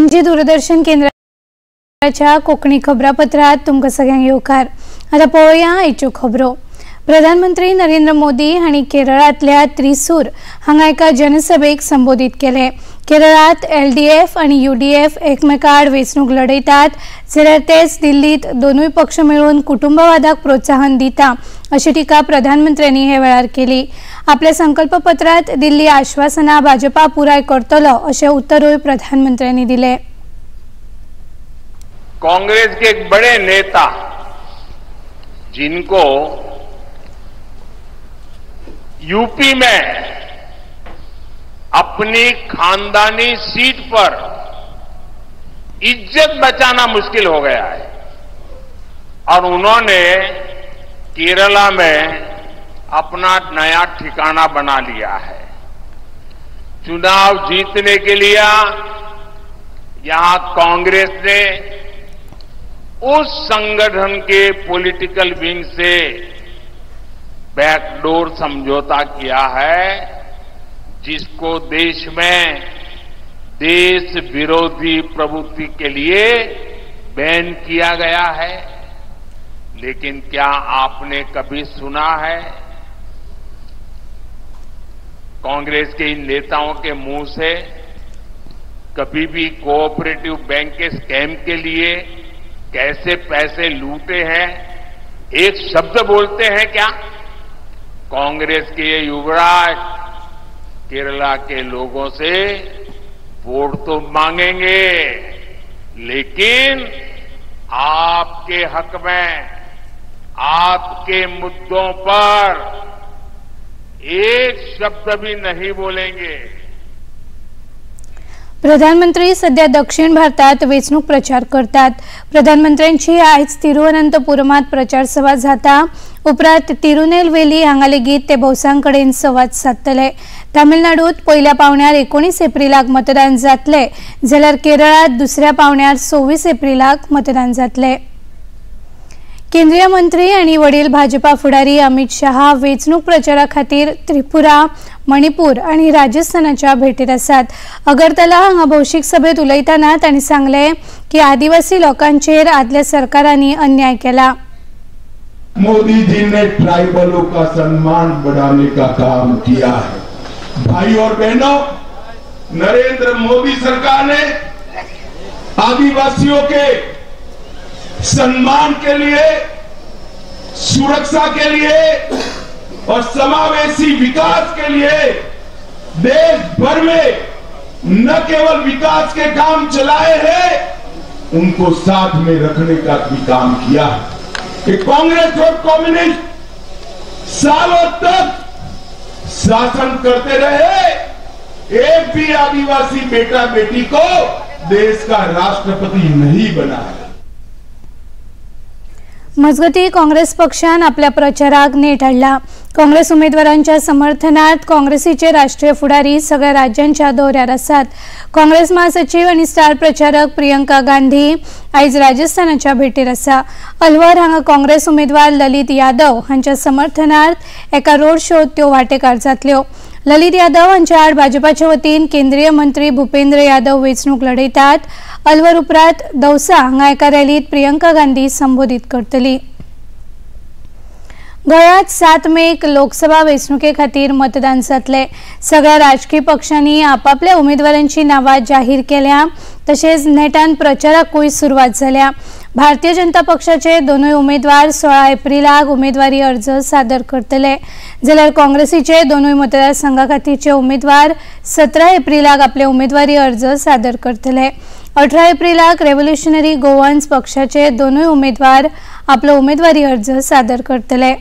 पणजी दूरदर्शन केंद्राच्या कोकणी खबरापत्रात तुमकां सगळ्यांक येवकार। आता पळोवया आयच्यो खबरो। प्रधानमंत्री नरेंद्र मोदी हांणी केरळांतल्या त्रिसूर हांगा एका जनसभेक संबोधित केले। केरळांत एलडीएफ आनी यूडीएफ एकमेकांआड वेंचणूक लढयतात, जाल्यार तेच दिल्लीत दोनूय पक्ष मेळून कुटुंबवादाक प्रोत्साहन दिता अशी टिका प्रधानमंत्र्यांनी हे वेळार केली। आपल्या संकल्पपत्रांत दिल्ली आश्वासनां भाजपा पुराय करतलो अशें उत्तरूय प्रधानमंत्र्यांनी दिले। कांग्रेस के एक बड़े नेता जिनको यूपी में अपनी खानदानी सीट पर इज्जत बचाना मुश्किल हो गया है और उन्होंने केरला में अपना नया ठिकाना बना लिया है। चुनाव जीतने के लिए यहां कांग्रेस ने उस संगठन के पॉलिटिकल विंग से बैकडोर समझौता किया है जिसको देश में देश विरोधी प्रवृत्ति के लिए बैन किया गया है। लेकिन क्या आपने कभी सुना है कांग्रेस के इन नेताओं के मुंह से कभी भी कोऑपरेटिव बैंक के स्कैम के लिए कैसे पैसे लूटे हैं एक शब्द बोलते हैं क्या? कांग्रेस के ये युवराज केरला के लोगों से वोट तो मांगेंगे, लेकिन आपके हक में, आपके मुद्दों पर एक शब्द भी नहीं बोलेंगे। प्रधानमंत्री सध्या दक्षिण भारतात वेंचणूक प्रचार करतात। प्रधानमंत्र्यांची आज तिरुवनंतपुरमात प्रचार सभा जाता। उपरांत तिरुनेलवेली हांगा लेगीत ते भोवसांकडेन संवाद साधतले। तामिळनाडूत पहिल्या पावण्यार 19 एप्रिलाक मतदान जातले, जाल्यार केरळात दुसऱ्या पावण्यार 26 एप्रिलाक मतदान जातले। केंद्रीय मंत्री आणि वडील भाजपा फुडारी अमित शाह वेंचणूक प्रचारा खातीर त्रिपुरा, मणिपूर आणि राजस्थानाच्या भेटेर आसात। अगरतला हांगा भौशीक सभेत उलयतना तांणी सांगले की आदिवासी लोकांचेर आदल्या सरकारांनी अन्याय केला। मोदी जी ने ट्राइबलों का सम्मान बढ़ाने का काम किया है। भाई और बहनों, नरेंद्र मोदी सरकार ने आदिवासियों के सम्मान के लिए, सुरक्षा के लिए और समावेशी विकास के लिए देश भर में न केवल विकास के काम चलाए हैं, उनको साथ में रखने का भी काम किया है। कि कांग्रेस और कम्युनिस्ट सालों तक शासन करते रहे, एक भी आदिवासी बेटा बेटी को देश का राष्ट्रपति नहीं बनाया। मजगती काँग्रेस पक्षान आपल्या प्रचाराक नेट हाडला। काँग्रेस उमेदवारांच्या समर्थनार्थ काँग्रेसीचे राष्ट्रीय फुडारी सगळ्या राज्यांच्या दौऱ्यार आसात। काँग्रेस महासचिव आणि स्टार प्रचारक प्रियंका गांधी आज राजस्थानाच्या भेटेर आसा। अलवर हांगा काँग्रेस उमेदवार ललित यादव हांच्या समर्थनार्थ एका रोड शोत त्यो वांटेकार जातल्यो। ललित यादव हांच्या आड भाजपाच्या वतीन केंद्रीय मंत्री भूपेंद्र यादव वेंचणूक लढयतात। अलवर उपरांत दौसा हांगा एका रॅलीत प्रियंका गांधी संबोधित करतली। गोंयांत 7 मेक लोकसभा वेंचणुके खातीर मतदान जातले। सगळ्या राजकीय पक्षांनी आपापल्या उमेदवारांची नावां जाहीर केल्या, तशेंच नेटान प्रचाराकूय सुरवात जाल्या। भारतीय जनता पक्षाचे दोनूय उमेदवार 16 एप्रिलाक उमेदवारी अर्ज सादर करतले, जाल्यार काँग्रेसीचे दोनूय मतदारसंघा खातीरचे उमेदवार 17 एप्रिलाक आपले उमेदवारी अर्ज सादर करतले। 18 एप्रिलाक रेव्होल्युशनरी गोवन्स पक्षाचे दोनूय उमेदवार आपलो उमेदवारी अर्ज सादर करतले।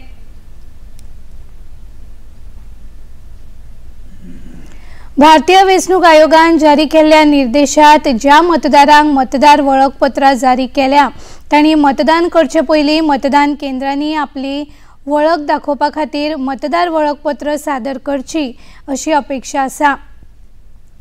भारतीय वेंचणूक आयोगान जारी केल्ल्या निर्देशात ज्या मतदारांक मतदार वळखपत्रां जारी केल्या तांणी मतदान करचे पयलीं मतदान केंद्रांनी आपली वळख दाखोवपा खातीर मतदार वळखपत्र सादर करची अशी अपेक्षा आसा।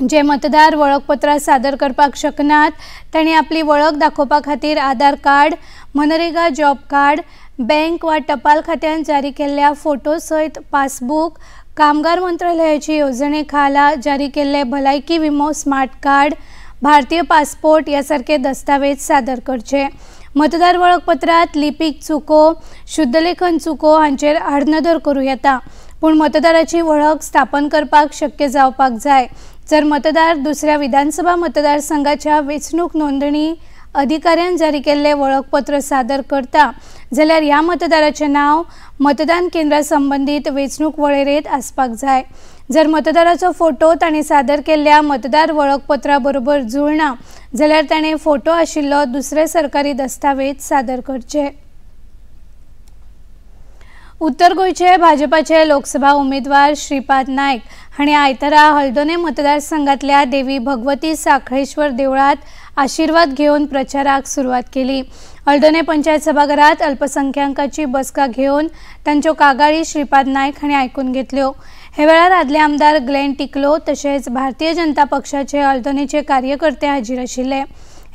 जे मतदार वळखपत्रां सादर करपाक शकनात तांणी आपली वळख दाखोवपा खातीर आधार कार्ड, मनरेगा जॉब कार्ड, बँक वा टपाल खात्यान जारी केल्ल्या फोटो सयत पासबुक, कामगार मंत्रालयाची येवजणे खाला जारी केल्ले भलायकी विमो स्मार्ट कार्ड, भारतीय पासपोर्ट यासारखे दस्तावेज सादर करचे। मतदार वळखपत्रात लिपीक चुको, शुद्धलेखन चुको हांचेर आडनदर करूं येता, पूण मतदाराची वळख स्थापन करपाक शक्य जावपाक जाय। जर मतदार दुसऱ्या विधानसभा मतदारसंघाच्या वेंचणूक नोंदणी अधिकाऱ्यान जारी केल्ले वळखपत्र सादर करता जाल्यार ह्या मतदाराचें नाव मतदान केंद्रा संबंधित वेंचणूक वळेरेंत आसपाक जाय। जर मतदाराचो फोटो ताणें सादर केल्ल्या मतदार वळखपत्रा बरोबर जुळना जाल्यार ताणें फोटो आशिल्लो दुसरे सरकारी दस्तावेज सादर करचे। उत्तर गोंयचे भाजपाचे लोकसभा उमेदवार श्रीपाद नायक हांणी आयतारा हळदोणे मतदारसंघातल्या देवी भगवती साखळेश्वर देवळात आशीर्वाद घेवन प्रचाराक सुरवात केली। हळदोणे पंचायत सभाघरात अल्पसंख्यांकांची बसका घेवन तांच्यो कागाळी श्रीपाद नायक हांणी आयकून घेतल्यो। हे वेळार आदले आमदार ग्लेन टिकलो तशेंच भारतीय जनता पक्षाचे हळदोणेचे कार्यकर्ते हाजीर आशिल्ले।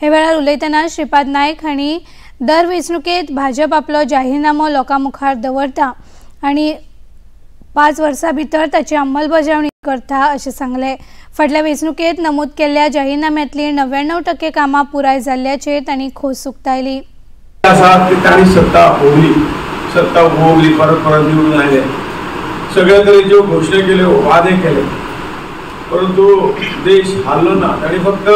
हे वेळार उलयतना श्रीपाद नायक हांणी दर वेंचणुकेंत भाजप आपलो जाहीरनामो लोकां मुखार दवरता आनी 5 वर्सां भितर ताची अंमलबजावणी करता अशें सांगलें। फाटल्या वेंचणुकेंत नमूद केल्ल्या जाहीरनाम्यांतली 99% कामां पुराय जाल्ल्याचे तांणी खोस उक्तायली। सत्ता भोगली परत निवडून आयले, सगळ्या तरेच्यो घोषणा केल्यो, वादे केले, परंतु देश हाल्लो ना। तांणी फक्त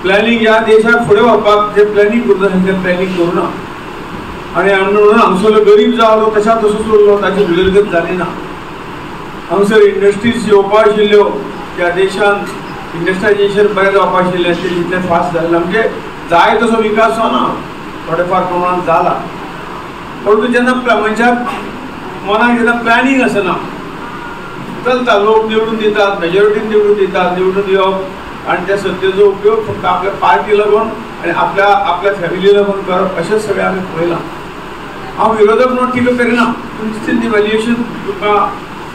प्लॅनिंग ह्या देशाक फुडें व्हरपाक जे प्लॅनिंग करता तें प्लॅनिंग करूना आनी म्हणून हांगसरलो गरीब जालो तशा तसोच उरलो, ताची उदरगत जाली ना। हांगसर इंडस्ट्रीज येवपा आशिल्ल्यो, त्या देशान इंडस्ट्रियलायजेशन बरें जावपा आशिल्लें तें तितलें फास्ट जालें म्हणजे जाय तसो विकास जावना, थोडेफार प्रमाणांत जाला। परंतु जेन्ना मनशाक मनाक जेन्ना प्लॅनिंग आसना चलता, लोक निवडून दितात, मेजॉरिटीन निवडून दितात, निवडून येवप आनी त्या सत्तेचो उपयोग फक्त आपल्या पार्टी लागून आनी आपल्या फॅमिली लागून करप अशें सगळें आमी पळयलां। हांव विरोधक म्हणून टिका करिना, तुमचें इव्हॅल्युएशन तुमकां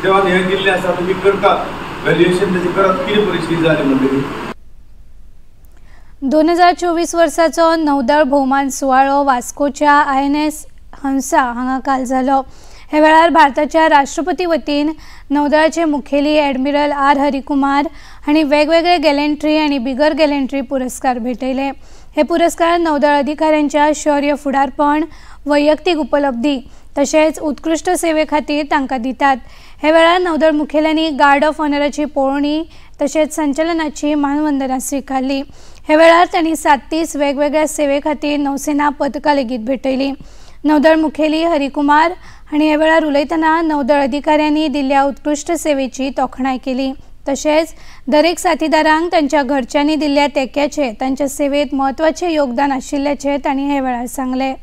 देवान हें दिल्लें आसा, तुमी करतात व्हॅल्युएशन तेजें करत कितें परिस्थिती जाली म्हणटकीर। 2024 वर्साचो नौदळ भोवमान सुवाळो वास्कोच्या INS हंसा हांगा काल जालो। हे वेळार भारताच्या राष्ट्रपती वतीन नौदळाचे मुखेली ॲडमिरल R हरिकुमार हांणी वेगवेगळे गॅलंट्री आनी बिगर गॅलंट्री पुरस्कार भेटयले। हे पुरस्कार नौदळ अधिकाऱ्यांच्या शौर्य, फुडारपण, वैयक्तीक उपलब्धी तशेंच उत्कृष्ट सेवे खातीर तांकां दितात। हे वेळार नौदळ मुखेल्यांनी गार्ड ऑफ ऑनराची पळोवणी तशेंच संचलनाची मानवंदना स्वीकारली। हे वेळार तांणी 37 वेगवेगळ्या सेवे खातीर नौसेना पदकां लेगीत भेटयली। नौदळ मुखेली हरिकुमार हांणी हे वेळार उलयतना नौदळ अधिकाऱ्यांनी दिल्ल्या उत्कृश्ट सेवेची तोखणाय केली। तशेंच दरेक साथीदारांक तांच्या घरच्यांनी दिल्ल्या तेक्याचे तांच्या सेवेत म्हत्वाचें योगदान आशिल्ल्याचें तांणी हे वेळार सांगलें।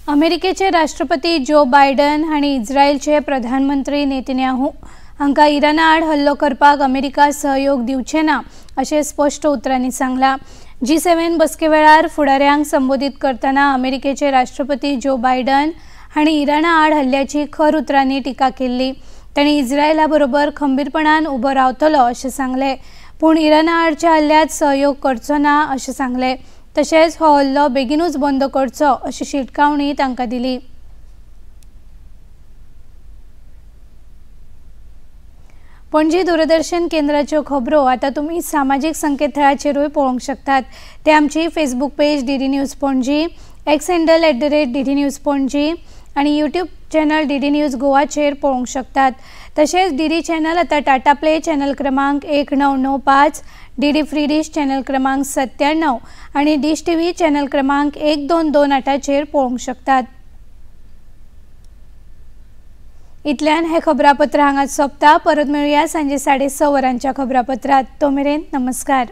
अमेरिकेचे राष्ट्रपती जो बायडन हांणी इस्रायलचे प्रधानमंत्री नेतन्याहू हांकां इराणा आड हल्लो करपाक अमेरिका सहयोग दिवचे ना अशें स्पश्ट उतरांनी सांगलां। G7 बसके वेळार फुडाऱ्यांक संबोधीत करतना अमेरिकेचे राष्ट्रपती जो बायडन हांणी इराणा आड हल्ल्याची खर उतरांनी टिका केल्ली। तांणी इस्रायला बरोबर खंबीरपणान उबो रावतलो अशें सांगलें, पूण इराणा आडच्या हल्ल्यात सहयोग करचो ना अशें सांगलें। तशेंच हो हल्लो बेगीनूच बंद करचो अशी शिटकावणी तांकां दिली। पणजी दूरदर्शन केंद्राच्यो खबरो आता तुम्ही सामाजिक संकेतथळाचेरूय पळोवंक शकतात। ते आमची Facebook page DD news Panaji, x handle @DD news Panaji आणि यूट्यूब चॅनल DD न्यूज गोवाचेर पळोवंक शकतात। तशेंच DD चॅनल आता टाटा प्ले चॅनल क्रमांक 1995, DD फ्री डिश चॅनल क्रमांक 97 आणि डिश TV चॅनल क्रमांक 1228चेर पळोवंक शकतात। इतल्यान हे खबरापत्र हांगाच सोंपता। परत मेळुया सांजे 6:30 वरांच्या खबरापत्रात। तो मेरेन नमस्कार।